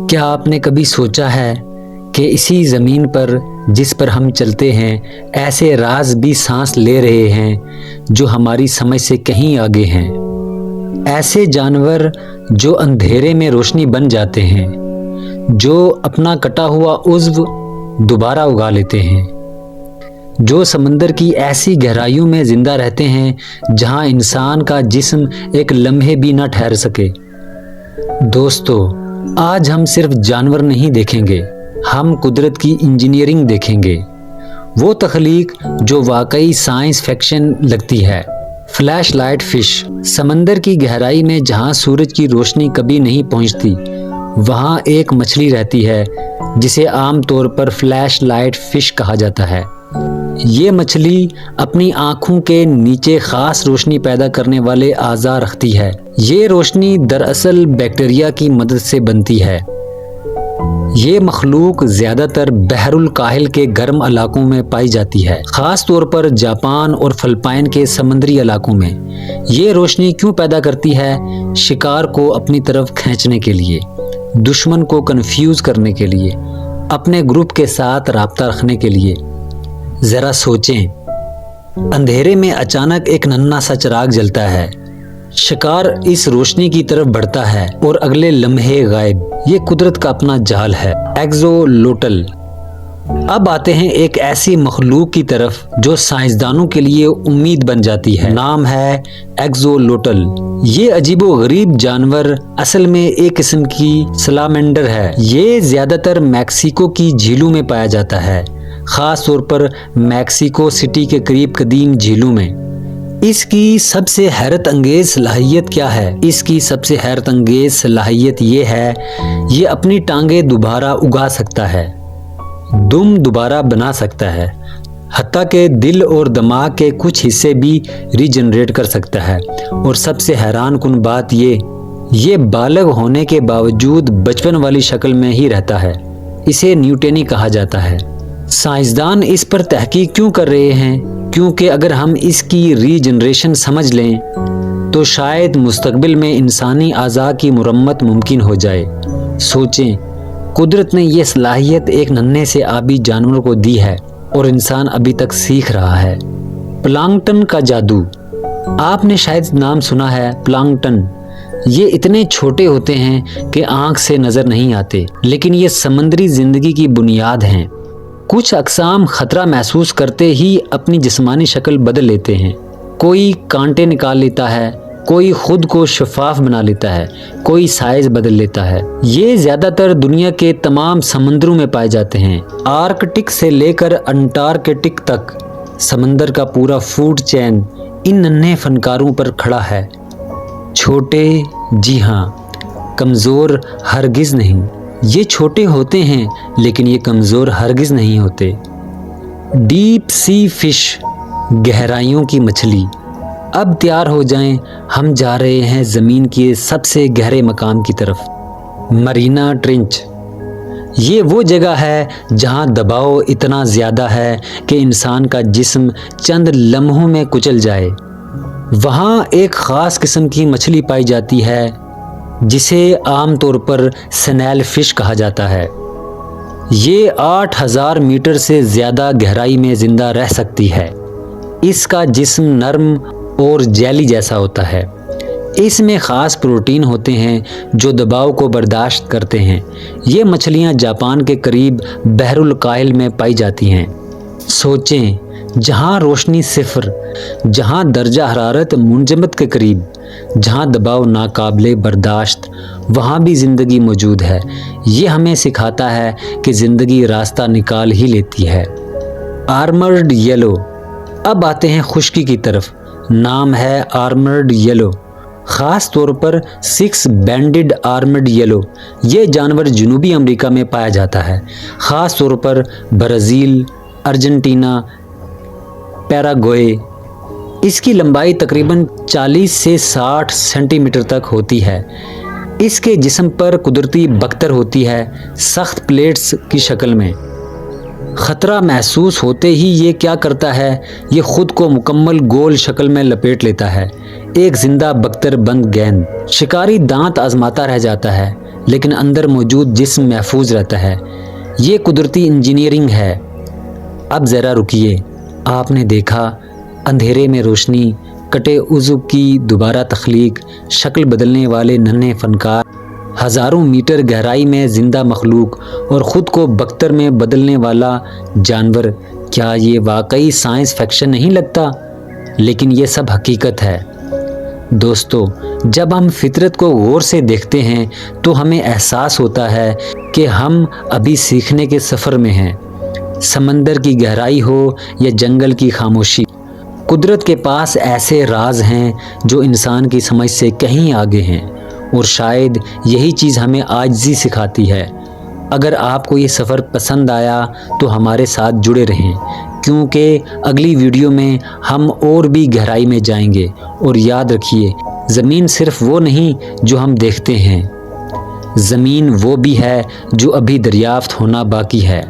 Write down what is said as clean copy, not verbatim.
کیا آپ نے کبھی سوچا ہے کہ اسی زمین پر جس پر ہم چلتے ہیں ایسے راز بھی سانس لے رہے ہیں جو ہماری سمجھ سے کہیں آگے ہیں؟ ایسے جانور جو اندھیرے میں روشنی بن جاتے ہیں، جو اپنا کٹا ہوا عضو دوبارہ اگا لیتے ہیں، جو سمندر کی ایسی گہرائیوں میں زندہ رہتے ہیں جہاں انسان کا جسم ایک لمحے بھی نہ ٹھہر سکے۔ دوستو، آج ہم صرف جانور نہیں دیکھیں گے، ہم قدرت کی انجینئرنگ دیکھیں گے، وہ تخلیق جو واقعی سائنس فکشن لگتی ہے۔ فلیش لائٹ فش، سمندر کی گہرائی میں جہاں سورج کی روشنی کبھی نہیں پہنچتی، وہاں ایک مچھلی رہتی ہے جسے عام طور پر فلیش لائٹ فش کہا جاتا ہے۔ یہ مچھلی اپنی آنکھوں کے نیچے خاص روشنی پیدا کرنے والے اعضاء رکھتی ہے۔ یہ روشنی دراصل بیکٹیریا کی مدد سے بنتی ہے۔ یہ مخلوق زیادہ تر بحر الکاہل کے گرم علاقوں میں پائی جاتی ہے، خاص طور پر جاپان اور فلپائن کے سمندری علاقوں میں۔ یہ روشنی کیوں پیدا کرتی ہے؟ شکار کو اپنی طرف کھینچنے کے لیے، دشمن کو کنفیوز کرنے کے لیے، اپنے گروپ کے ساتھ رابطہ رکھنے کے لیے۔ ذرا سوچیں، اندھیرے میں اچانک ایک ننھا سا چراغ جلتا ہے، شکار اس روشنی کی طرف بڑھتا ہے اور اگلے لمحے غائب۔ یہ قدرت کا اپنا جال ہے۔ ایکزولوٹل۔ اب آتے ہیں ایک ایسی مخلوق کی طرف جو سائنسدانوں کے لیے امید بن جاتی ہے۔ نام ہے ایکزولوٹل۔ یہ عجیب و غریب جانور اصل میں ایک قسم کی سلامینڈر ہے۔ یہ زیادہ تر میکسیکو کی جھیلوں میں پایا جاتا ہے، خاص طور پر میکسیکو سٹی کے قریب قدیم جھیلوں میں۔ اس کی سب سے حیرت انگیز صلاحیت کیا ہے؟ اس کی سب سے حیرت انگیز صلاحیت یہ ہے، یہ اپنی ٹانگیں دوبارہ اگا سکتا ہے، دم دوبارہ بنا سکتا ہے، حتیٰ کہ دل اور دماغ کے کچھ حصے بھی ریجنریٹ کر سکتا ہے۔ اور سب سے حیران کن بات یہ بالغ ہونے کے باوجود بچپن والی شکل میں ہی رہتا ہے۔ اسے نیوٹینی کہا جاتا ہے۔ سائنسدان اس پر تحقیق کیوں کر رہے ہیں؟ کیونکہ اگر ہم اس کی ری جنریشن سمجھ لیں تو شاید مستقبل میں انسانی اعضاء کی مرمت ممکن ہو جائے۔ سوچیں، قدرت نے یہ صلاحیت ایک ننھے سے آبی جانور کو دی ہے اور انسان ابھی تک سیکھ رہا ہے۔ پلانکٹن کا جادو۔ آپ نے شاید نام سنا ہے، پلانکٹن۔ یہ اتنے چھوٹے ہوتے ہیں کہ آنکھ سے نظر نہیں آتے، لیکن یہ سمندری زندگی کی بنیاد ہیں۔ کچھ اقسام خطرہ محسوس کرتے ہی اپنی جسمانی شکل بدل لیتے ہیں۔ کوئی کانٹے نکال لیتا ہے، کوئی خود کو شفاف بنا لیتا ہے، کوئی سائز بدل لیتا ہے۔ یہ زیادہ تر دنیا کے تمام سمندروں میں پائے جاتے ہیں، آرکٹک سے لے کر انٹارکٹک تک۔ سمندر کا پورا فوڈ چین ان ننھے فنکاروں پر کھڑا ہے۔ چھوٹے، جی ہاں، کمزور ہرگز نہیں۔ یہ چھوٹے ہوتے ہیں لیکن یہ کمزور ہرگز نہیں ہوتے۔ ڈیپ سی فش، گہرائیوں کی مچھلی۔ اب تیار ہو جائیں، ہم جا رہے ہیں زمین کے سب سے گہرے مقام کی طرف، مرینا ٹرنچ۔ یہ وہ جگہ ہے جہاں دباؤ اتنا زیادہ ہے کہ انسان کا جسم چند لمحوں میں کچل جائے۔ وہاں ایک خاص قسم کی مچھلی پائی جاتی ہے جسے عام طور پر سنیل فش کہا جاتا ہے۔ یہ 8000 میٹر سے زیادہ گہرائی میں زندہ رہ سکتی ہے۔ اس کا جسم نرم اور جیلی جیسا ہوتا ہے۔ اس میں خاص پروٹین ہوتے ہیں جو دباؤ کو برداشت کرتے ہیں۔ یہ مچھلیاں جاپان کے قریب بحر الکاہل میں پائی جاتی ہیں۔ سوچیں، جہاں روشنی صفر، جہاں درجہ حرارت منجمد کے قریب، جہاں دباؤ ناقابل برداشت، وہاں بھی زندگی موجود ہے۔ یہ ہمیں سکھاتا ہے کہ زندگی راستہ نکال ہی لیتی ہے۔ Armoured yellow. اب آتے ہیں خشکی کی طرف۔ نام ہے آرمرڈ یلو، خاص طور پر 6 بینڈڈ آرمرڈ یلو۔ یہ جانور جنوبی امریکہ میں پایا جاتا ہے، خاص طور پر برازیل، ارجنٹینا، پیراگوئے۔ اس کی لمبائی تقریباً 40 سے 60 سینٹی میٹر تک ہوتی ہے۔ اس کے جسم پر قدرتی بکتر ہوتی ہے، سخت پلیٹس کی شکل میں۔ خطرہ محسوس ہوتے ہی یہ کیا کرتا ہے؟ یہ خود کو مکمل گول شکل میں لپیٹ لیتا ہے، ایک زندہ بکتر بند گیند۔ شکاری دانت آزماتا رہ جاتا ہے لیکن اندر موجود جسم محفوظ رہتا ہے۔ یہ قدرتی انجینئرنگ ہے۔ اب ذرا رکیے، آپ نے دیکھا اندھیرے میں روشنی، کٹے عضو کی دوبارہ تخلیق، شکل بدلنے والے ننھے فنکار، ہزاروں میٹر گہرائی میں زندہ مخلوق اور خود کو بکتر میں بدلنے والا جانور۔ کیا یہ واقعی سائنس فکشن نہیں لگتا؟ لیکن یہ سب حقیقت ہے۔ دوستو، جب ہم فطرت کو غور سے دیکھتے ہیں تو ہمیں احساس ہوتا ہے کہ ہم ابھی سیکھنے کے سفر میں ہیں۔ سمندر کی گہرائی ہو یا جنگل کی خاموشی، قدرت کے پاس ایسے راز ہیں جو انسان کی سمجھ سے کہیں آگے ہیں، اور شاید یہی چیز ہمیں عاجزی سکھاتی ہے۔ اگر آپ کو یہ سفر پسند آیا تو ہمارے ساتھ جڑے رہیں، کیونکہ اگلی ویڈیو میں ہم اور بھی گہرائی میں جائیں گے۔ اور یاد رکھیے، زمین صرف وہ نہیں جو ہم دیکھتے ہیں، زمین وہ بھی ہے جو ابھی دریافت ہونا باقی ہے۔